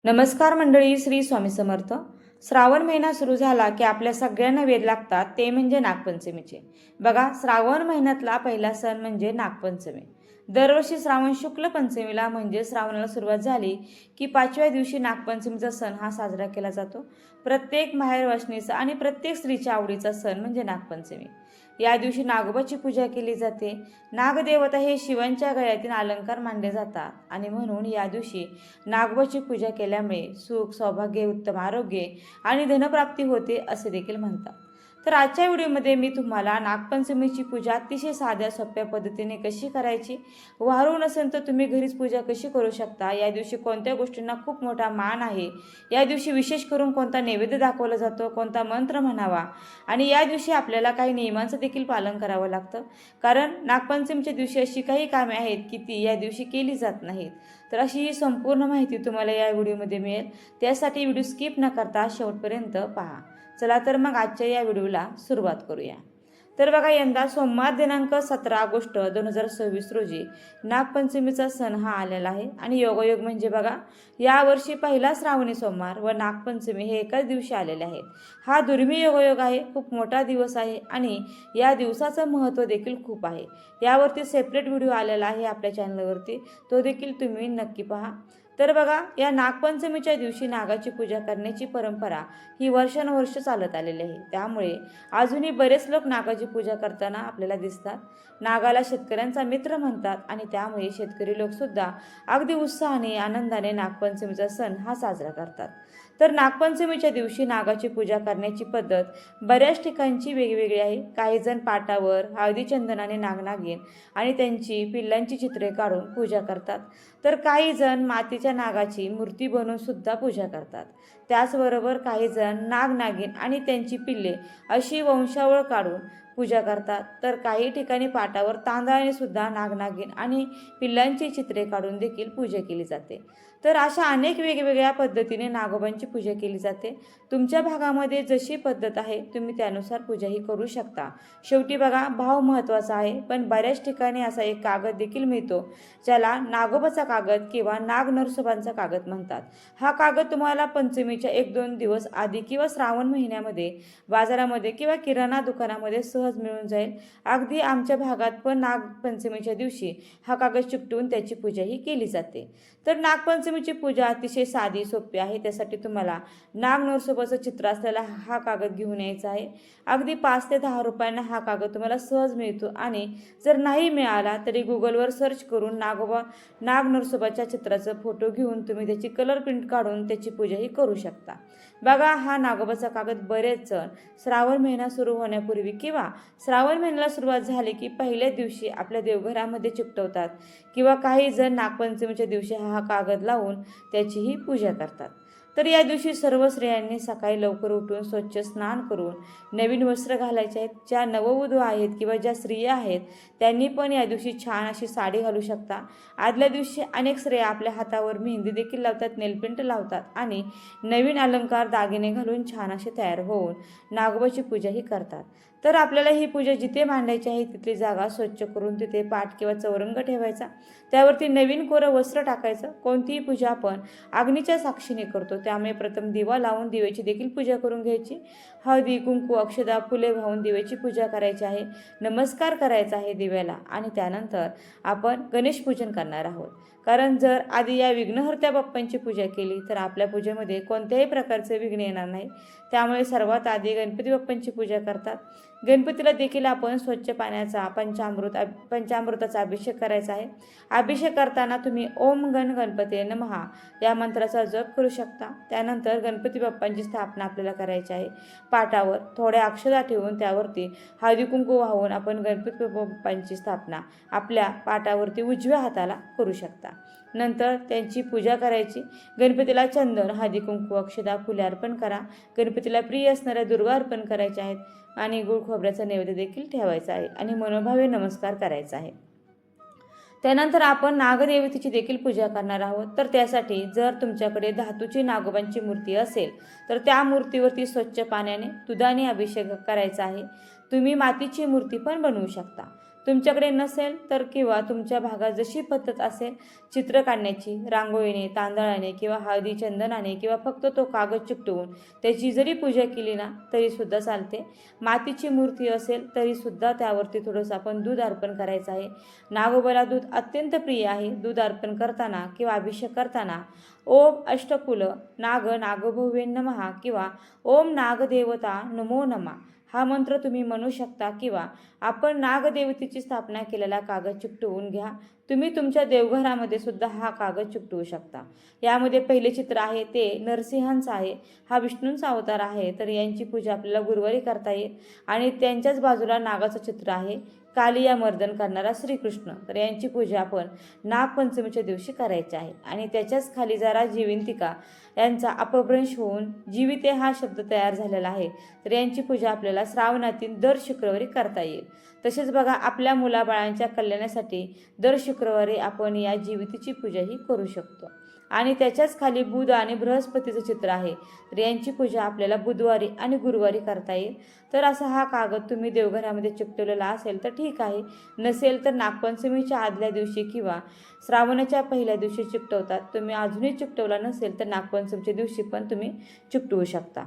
नमस्कार मंडळी, श्री स्वामी समर्थ. श्रावण महिना सुरू झाला की आपल्या सगळ्यांना वेध लागतात ते म्हणजे नागपंचमीचे. बघा, श्रावण महिन्यातला पहिला सण म्हणजे नागपंचमी. दरवर्षी श्रावण शुक्ल पंचमीला म्हणजे श्रावणाला सुरुवात झाली की 5व्या दिवशी नागपंचमीचा सण हा साजरा केला जातो. प्रत्येक माहेरवासणीचा आणि प्रत्येक स्त्रीच्या आवडीचा सण म्हणजे नागपंचमी. या दिवशी नागोबाची पूजा केली जाते. नागदेवता हे शिवांच्या गळ्यातील अलंकार मानले जातात आणि म्हणून या दिवशी नागोबाची पूजा केल्यामुळे सुख, सौभाग्य, उत्तम आरोग्य आणि धनप्राप्ती होते असे देखील म्हणतात. तर आजच्या व्हिडिओमध्ये मी तुम्हाला नागपंचमीची पूजा अतिशय साध्या सोप्या पद्धतीने कशी करायची, वारू नसेल तर तुम्ही घरीच पूजा कशी करू शकता, या दिवशी कोणत्या गोष्टींना खूप मोठा मान आहे, या दिवशी विशेष करून कोणता नैवेद्य दाखवला जातो, कोणता मंत्र म्हणावा आणि या दिवशी आपल्याला काही नियमांचं देखील पालन करावं लागतं. कारण नागपंचमीच्या दिवशी अशी काही कामे आहेत की ती या दिवशी केली जात नाहीत. तर अशी ही संपूर्ण माहिती तुम्हाला या व्हिडिओमध्ये मिळेल. त्यासाठी व्हिडिओ स्किप न करता शेवटपर्यंत पहा. चला तर मग आजच्या या व्हिडिओला सुरुवात करूया. तर बघा, यंदा सोमवार दिनांक 17 ऑगस्ट 2026 रोजी नागपंचमीचा सण हा आलेला आहे आणि योगायोग म्हणजे बघा, यावर्षी पहिला श्रावणी सोमवार व नागपंचमी हे एकाच दिवशी आलेले आहेत. हा दुर्मिळ योगायोग आहे, खूप मोठा दिवस आहे आणि या दिवसाचं महत्त्व देखील खूप आहे. यावरती सेपरेट व्हिडिओ आलेला आहे आपल्या चॅनलवरती, तो देखील तुम्ही नक्की पहा. तर बघा, या नागपंचमीच्या दिवशी नागाची पूजा करण्याची परंपरा ही वर्षानुवर्ष चालत आलेली आहे. त्यामुळे अजूनही बरेच लोक नागाची पूजा करताना आपल्याला दिसतात. नागाला शेतकऱ्यांचा मित्र म्हणतात आणि त्यामुळे शेतकरी लोकसुद्धा अगदी उत्साहाने आनंदाने नागपंचमीचा सण हा साजरा करतात. तर नागपंचमीच्या दिवशी नागाची पूजा करण्याची पद्धत बऱ्याच ठिकाणची वेगवेगळी आहे. काही जण पाटावर हळदी चंदनाने नागनागीन आणि त्यांची पिल्लांची चित्रे काढून पूजा करतात, तर काही जण मातीच्या नागाची मूर्ती बनवून सुद्धा पूजा करतात. त्याचबरोबर काही जण नागनागीन आणि त्यांची पिल्ले अशी वंशावळ काढून पूजा करतात. तर काही ठिकाणी पाटावर तांदळाने सुद्धा नागनागीन आणि पिल्लांची चित्रे काढून देखील पूजा केली जाते. तर अशा अनेक वेगवेगळ्या पद्धतीने नागोबांची पूजा केली जाते. तुमच्या भागामध्ये जशी पद्धत आहे तुम्ही त्यानुसार पूजाही करू शकता. शेवटी बघा, भाव महत्त्वाचा आहे. पण बऱ्याच ठिकाणी असा एक कागद देखील मिळतो ज्याला नागोबाचा कागद किंवा नाग नरसोबांचा कागद म्हणतात. हा कागद तुम्हाला पंचमीच्या 1-2 दिवस आधी किंवा श्रावण महिन्यामध्ये बाजारामध्ये किंवा किराणा दुकानामध्ये सहज मिळून जाईल. अगदी आमच्या भागात पण नागपंचमीच्या दिवशी हा कागद चिकटवून त्याची पूजाही केली जाते. तर नागपंचमीची पूजा अतिशय साधी सोपी आहे. त्यासाठी तुम्हाला नाग नरसोबाचं चित्र असलेला हा कागद घेऊन यायचा आहे. अगदी 5 ते 10 रुपयांना हा कागद तुम्हाला सहज मिळतो आणि जर नाही मिळाला तरी गुगलवर सर्च करून नाग नरसोबाच्या चित्राचा फोटो घेऊन तुम्ही त्याची कलर प्रिंट काढून त्याची पूजाही करू शकता. बघा, हा नागोबाचा कागद बरेच जण श्रावण महिना सुरू होण्यापूर्वी किंवा श्रावण महिन्याला सुरुवात झाली की पहिल्या दिवशी आपल्या देवघरामध्ये चिकटवतात किंवा काही जण नागपंचमीच्या दिवशी हा कागद लावून त्याचीही पूजा करतात. तर या दिवशी सर्व स्त्रियांनी सकाळी लवकर उठून स्वच्छ स्नान करून नवीन वस्त्र घालायचे आहेत. ज्या नववधू आहेत किंवा ज्या स्त्रिया आहेत त्यांनी पण या दिवशी छान अशी साडी घालू शकता. आदल्या दिवशी अनेक स्त्रिया आपल्या हातावर मेहंदी देखील लावतात, नेलपेंट लावतात आणि नवीन अलंकार दागिने घालून छान असे तयार होऊन नागोबाची पूजाही करतात. तर आपल्याला ही पूजा जिथे मांडायची आहे तिथली जागा स्वच्छ करून तिथे पाट किंवा चौरंग ठेवायचा. त्यावरती नवीन कोरं वस्त्र टाकायचं. कोणतीही पूजा आपण अग्नीच्या साक्षीने करतो, त्यामुळे प्रथम दिवा लावून दिव्याची देखील पूजा करून घ्यायची. हळदी, कुंकू, अक्षदा, फुले वाहून दिव्याची पूजा करायची आहे. नमस्कार करायचा आहे दिव्याला आणि त्यानंतर आपण गणेश पूजन करणार आहोत. कारण जर आधी या विघ्नहर्त्या बाप्पांची पूजा केली तर आपल्या पूजेमध्ये कोणत्याही प्रकारचे विघ्न येणार नाही. त्यामुळे सर्वात आधी गणपती बाप्पांची पूजा करतात. गणपतीला देखील आपण स्वच्छ पाण्याचा पंचामृताचा अभिषेक करायचा आहे. अभिषेक करताना तुम्ही ओम गण गणपती नमः या मंत्राचा जप करू शकता. त्यानंतर गणपती बाप्पांची स्थापना आपल्याला करायची आहे. पाटावर थोड्या अक्षता ठेवून त्यावरती हळदी कुंकू वाहून आपण गणपती बाप्पांची स्थापना आपल्या पाटावरती उजव्या हाताला करू शकता. नंतर त्यांची पूजा करायची. गणपतीला चंदन, हळदी कुंकू, अक्षदा, फुले अर्पण करा. गणपतीला प्रिय असणाऱ्या दुर्वा अर्पण करायच्या आहेत आणि गुळ खोबऱ्याचा नैवेद्य देखील ठेवायचा आहे आणि मनोभावे नमस्कार करायचा आहे. त्यानंतर आपण नागदेवतेची देखील पूजा करणार आहोत. तर त्यासाठी जर तुमच्याकडे धातूची नागोबांची मूर्ती असेल तर त्या मूर्तीवरती स्वच्छ पाण्याने दुधाने अभिषेक करायचा आहे. तुम्ही मातीची मूर्ती पण बनवू शकता. तुमच्याकडे नसेल तर किंवा तुमच्या भागात जशी पद्धत असेल चित्र काढण्याची, रांगोळीने, तांदळाने किंवा हळदी चंदनाने किंवा फक्त तो कागद चिकटवून त्याची जरी पूजा केली ना तरीसुद्धा चालते. मातीची मूर्ती असेल तरीसुद्धा त्यावरती थोडंसं आपण दूध अर्पण करायचं आहे. नागोबाला दूध अत्यंत प्रिय आहे. दूध अर्पण करताना किंवा अभिषेक करताना ओम अष्टकुल नाग नागभुवे नमः किंवा ओम नागदेवता नमो नमः हा मंत्र तुम्ही म्हणू शकता किंवा आपण नागदेवतेची स्थापना केलेला कागद चिकटवून घ्या. तुम्ही तुमच्या देवघरामध्ये सुद्धा हा कागद चिकटवू शकता. यामध्ये पहिले चित्र आहे ते नरसिंहांचं आहे. हा विष्णूंचा अवतार आहे, तर यांची पूजा आपल्याला गुरुवारी करता येईल. आणि त्यांच्याच बाजूला नागाचं चित्र आहे, कालिया मर्दन करणारा श्रीकृष्ण, तर यांची पूजा आपण नागपंचमीच्या दिवशी करायची आहे. आणि त्याच्याच खाली जरा जिवंतिका यांचा अपभ्रंश होऊन जीविते हा शब्द तयार झालेला आहे, तर यांची पूजा आपल्याला श्रावणातील दर शुक्रवारी करता येईल. तसेच बघा, आपल्या मुलाबाळांच्या कल्याणासाठी दर शुक्रवारी आपण या जीवितीची पूजाही करू शकतो. आणि त्याच्याच खाली बुध आणि बृहस्पतीचं चित्र आहे, तर यांची पूजा आपल्याला बुधवारी आणि गुरुवारी करता येईल. तर असा हा कागद तुम्ही देवघरामध्ये चिकटवलेला असेल तर ठीक आहे, नसेल तर नागपंचमीच्या आदल्या दिवशी किंवा श्रावणाच्या पहिल्या दिवशी चिकटवतात. तुम्ही अजूनही चिकटवला नसेल तर नागपंचमीच्या दिवशी पण तुम्ही चिकटवू शकता.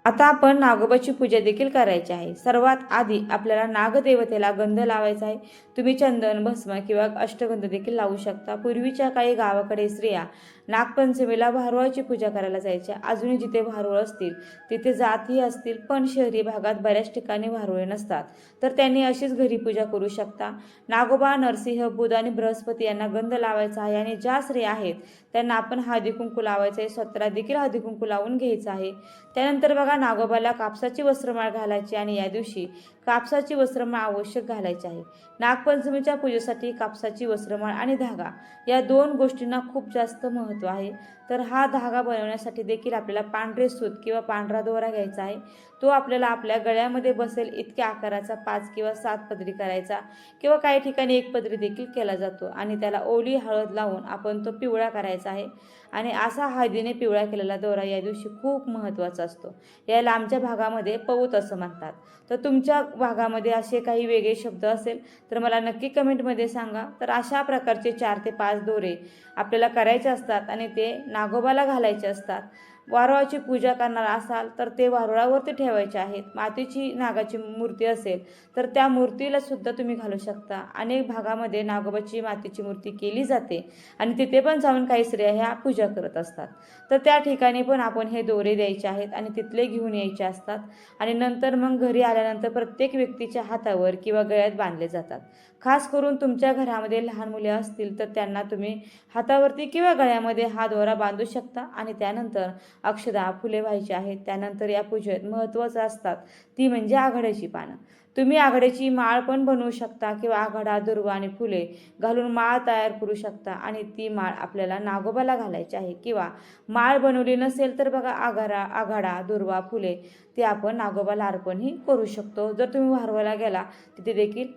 आता आपण नागोबाची पूजा देखील करायची आहे. सर्वात आधी आपल्याला नागदेवतेला गंध लावायचा आहे. तुम्ही चंदन, भस्म किंवा अष्टगंध देखील लावू शकता. पूर्वीच्या काही गावाकडे स्त्रिया नागपंचमीला भारुळाची पूजा करायला जायच्या. अजूनही जिथे भारुळ असतील तिथे जातही असतील, पण शहरी भागात बऱ्याच ठिकाणी भारुळे नसतात, तर त्यांनी अशीच घरी पूजा करू शकता. नागोबा, नरसिंह, बुध आणि बृहस्पती यांना गंध लावायचा आहे. आणि ज्या स्त्रिया आहेत त्यांना आपण हळदी कुंकू लावायचं आहे. स्वतःला देखील हळदी कुंकू लावून घ्यायचं आहे. त्यानंतर बघा, नागोबाला कापसाची वस्त्रमाळ घालायची आणि या दिवशी कापसाची वस्त्रमाळ आवश्यक घालायची आहे. नागपंचमीच्या पूजेसाठी कापसाची वस्त्रमाळ आणि धागा या दोन गोष्टींना खूप जास्त महत्त्व आहे. तर हा धागा बनवण्यासाठी देखील आपल्याला पांढरे सूत किंवा पांढरा दोरा घ्यायचा आहे. तो आपल्याला आपल्या गळ्यामध्ये बसेल इतक्या आकाराचा 5 किंवा 7 पदरी करायचा किंवा काही ठिकाणी 1 पदरी देखील केला जातो. आणि त्याला ओली हळद लावून आपण तो पिवळा करायचा आहे. आणि असा हळदीने पिवळा केलेला दोरा या दिवशी खूप महत्त्वाचा असतो. याला आमच्या भागामध्ये पौत असं म्हणतात. तर तुमच्या भागामध्ये असे काही वेगळे शब्द असेल तर मला नक्की कमेंटमध्ये सांगा. तर अशा प्रकारचे 4 ते 5 दोरे आपल्याला करायचे असतात आणि ते नागोबाला घालायचे असतात. वारुळाची पूजा करणार असाल तर ते वारुळावरती ठेवायचे आहेत. मातीची नागाची मूर्ती असेल तर त्या मूर्तीला सुद्धा तुम्ही घालू शकता. अनेक भागामध्ये नागोबाची मातीची मूर्ती केली जाते आणि तिथे पण जाऊन काही स्त्रिया ह्या पूजा करत असतात. तर त्या ठिकाणी पण आपण हे दोरे द्यायचे आहेत आणि तिथले घेऊन यायचे असतात. आणि नंतर मग घरी आल्यानंतर प्रत्येक व्यक्तीच्या हातावर किंवा गळ्यात बांधले जातात. खास करून तुमच्या घरामध्ये लहान मुले असतील तर त्यांना तुम्ही हातावरती किंवा गळ्यामध्ये हा दोरा बांधू शकता. आणि त्यानंतर अक्षदा, फुले व्हायची आहेत. त्यानंतर या पूजेत महत्त्वाचं असतात ती म्हणजे आघाड्याची पानं. तुम्ही आघाड्याची माळ पण बनवू शकता किंवा आघाडा, दुर्वा आणि फुले घालून माळ तयार करू शकता. आणि ती माळ आपल्याला नागोबाला घालायची आहे. किंवा माळ बनवली नसेल तर बघा, आघाडा, दुर्वा, फुले ते आपण नागोबाला अर्पणही करू शकतो. जर तुम्ही वारुळाला गेला तिथे देखील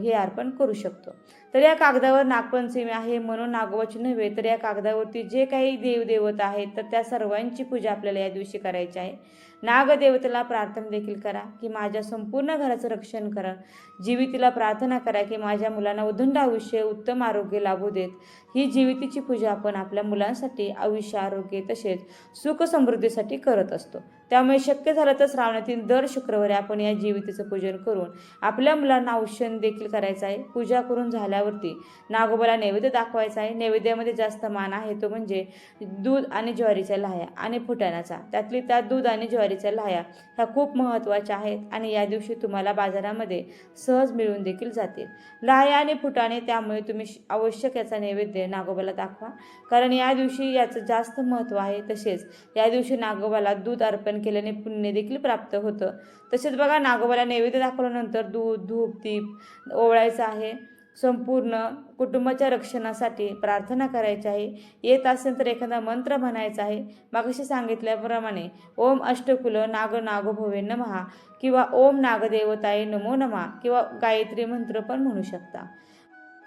हे अर्पण करू शकतो. तर या कागदावर नागपंचमी आहे म्हणून नागोबाची नव्हे, तर या कागदावरती जे काही देवदेवता आहेत तर त्या सर्वांची पूजा आपल्याला या दिवशी करायची आहे. नागदेवतेला प्रार्थना देखील करा की माझ्या संपूर्ण घराचं रक्षण करा. जीवितीला प्रार्थना करा की माझ्या मुलांना उदंड आयुष्य, उत्तम आरोग्य लाभू देत. ही जीवितीची पूजा आपण आपल्या मुलांसाठी आयुष्य, आरोग्य तसेच सुख समृद्धीसाठी करत असतो. त्यामुळे शक्य झालं तर श्रावणातील दर शुक्रवारी आपण या जीवितीचं पूजन करून आपल्या मुलांना औषण देखील करायचं आहे. पूजा करून झाल्यावरती नागोबाला नैवेद्य दाखवायचा आहे. नैवेद्यामध्ये जास्त मान आहे तो म्हणजे दूध आणि ज्वारीच्या लाह्या आणि फुटाण्याचा. त्यातली त्यात दूध आणि ज्वारीच्या लाह्या ह्या खूप महत्त्वाच्या आहेत आणि या दिवशी तुम्हाला बाजारामध्ये सहज मिळून देखील जातील. लाह्या आणि फुटाणे, त्यामुळे तुम्ही आवश्यक याचा नैवेद्य नागोबाला दाखवा, कारण या दिवशी याचं जास्त महत्त्व आहे. तसेच या दिवशी नागोबाला दूध अर्पण केल्याने पुण्य देखील प्राप्त होतं. तसेच बघा, नागोबाला नैवेद्य दाखवल्यानंतर दूध, धूप, दीप ओवाळायचं आहे. संपूर्ण कुटुंबाच्या रक्षणासाठी प्रार्थना करायची आहे. येत असेल तर एखादा मंत्र म्हणायचा आहे. मागाशी सांगितल्याप्रमाणे ओम अष्टकुल नाग नागोभवे नमः किंवा ओम नागदेवताय नमो नमः किंवा गायत्री मंत्र पण म्हणू शकता.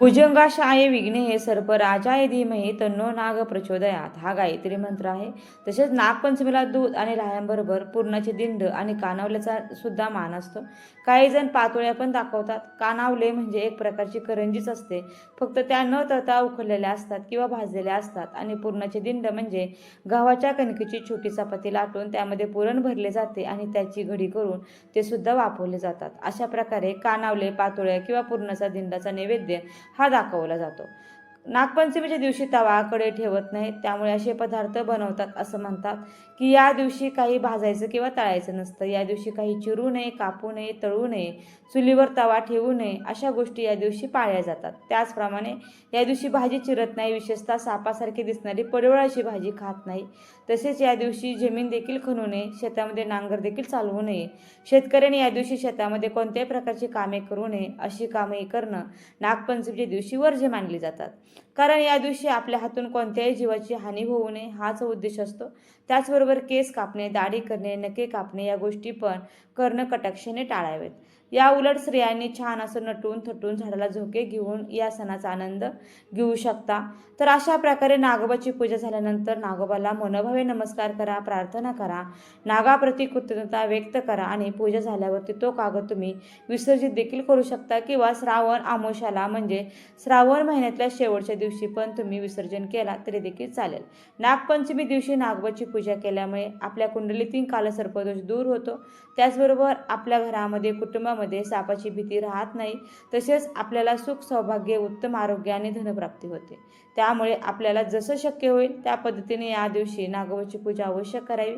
भुजंगाशाय विघ्ने सर्पराजाय धीमहि तन्नो नाग प्रचोदयात हा गायत्री मंत्र आहे. तसेच नागपंचमीला दूध आणि लाह्यांबरोबर पुरणाचे दिंड आणि कानावल्याचा सुद्धा मान असतो. काही जण पातोळ्या पण दाखवतात. कानावले म्हणजे एक प्रकारची करंजीच असते, फक्त त्या न तळता उकडलेल्या असतात किंवा भाजलेल्या असतात. आणि पुरणाचे दिंड म्हणजे गव्हाच्या कणकेची छोटी चपाती लाटून त्यामध्ये पुरण भरले जाते आणि त्याची घडी करून ते सुद्धा वापरले जातात. अशा प्रकारे कानावले, पातोळ्या किंवा पुरणाचा दिंडाचा नैवेद्य हा दाखवला जातो. नागपंचमीच्या दिवशी तवा कडे ठेवत नाहीत, त्यामुळे असे पदार्थ बनवतात. असं म्हणतात की या दिवशी काही भाजायचं किंवा तळायचं नसतं. या दिवशी काही चिरू नये, कापू नये, तळू नये, चुलीवर तवा ठेवू नये, अशा गोष्टी या दिवशी पाळल्या जातात. त्याचप्रमाणे या दिवशी भाजी चिरत नाही, विशेषतः सापासारखी दिसणारी पडवळाची भाजी खात नाही. तसेच या दिवशी जमीन देखील खणू नये, शेतामध्ये नांगर देखील चालवू नये. शेतकऱ्यांनी या दिवशी शेतामध्ये कोणत्याही प्रकारची कामे करू नये. अशी कामे करणं नागपंचमीच्या दिवशी वर्ज्य मानली जातात. कारण या दिवशी आपल्या हातून कोणत्याही जीवाची हानी होऊ नये हाच उद्देश असतो. त्याचबरोबर केस कापणे, दाढी करणे, नखे कापणे या गोष्टी पण करणं कटाक्षाने टाळावेत. या उलट स्त्रियांनी छान असं नटून थटून झाडाला झोके घेऊन या सणाचा आनंद घेऊ शकता. तर अशा प्रकारे नागोबाची पूजा झाल्यानंतर नागोबाला मनोभावे नमस्कार करा, प्रार्थना करा, नागाप्रती कृतज्ञता व्यक्त करा आणि पूजा झाल्यावरती तो कागद तुम्ही विसर्जित देखील करू शकता किंवा श्रावण अमावस्याला म्हणजे श्रावण महिन्यातल्या शेवटच्या दिवशी पण तुम्ही विसर्जन केला तरी देखील चालेल. नागपंचमी दिवशी नागोबाची पूजा केल्यामुळे आपल्या कुंडलीतील कालसर्पदोष दूर होतो. त्याचबरोबर आपल्या घरामध्ये, कुटुंबामध्ये सापाची भीती राहत नाही. तसेच आपल्याला सुख, सौभाग्य, उत्तम आरोग्य आणि धनप्राप्ती होते. त्यामुळे आपल्याला जसं शक्य होईल त्या पद्धतीने या दिवशी नागोबाची पूजा अवश्य करावी.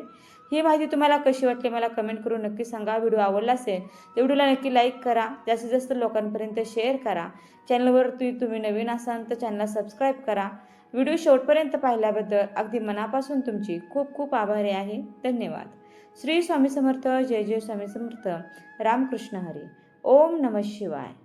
ही माहिती तुम्हाला कशी वाटली मला कमेंट करून नक्की सांगा. व्हिडिओ आवडला असेल तर व्हिडिओला नक्की लाईक करा, जास्तीत जास्त लोकांपर्यंत शेअर करा. चॅनलवरती तुम्ही नवीन असाल तर चॅनलला सबस्क्राईब करा. व्हिडिओ शेवटपर्यंत पाहिल्याबद्दल अगदी मनापासून तुमची खूप खूप आभारी आहे. धन्यवाद. श्री स्वामी समर्थ. जय जय स्वामी समर्थ. रामकृष्ण हरी. ओम नमः शिवाय.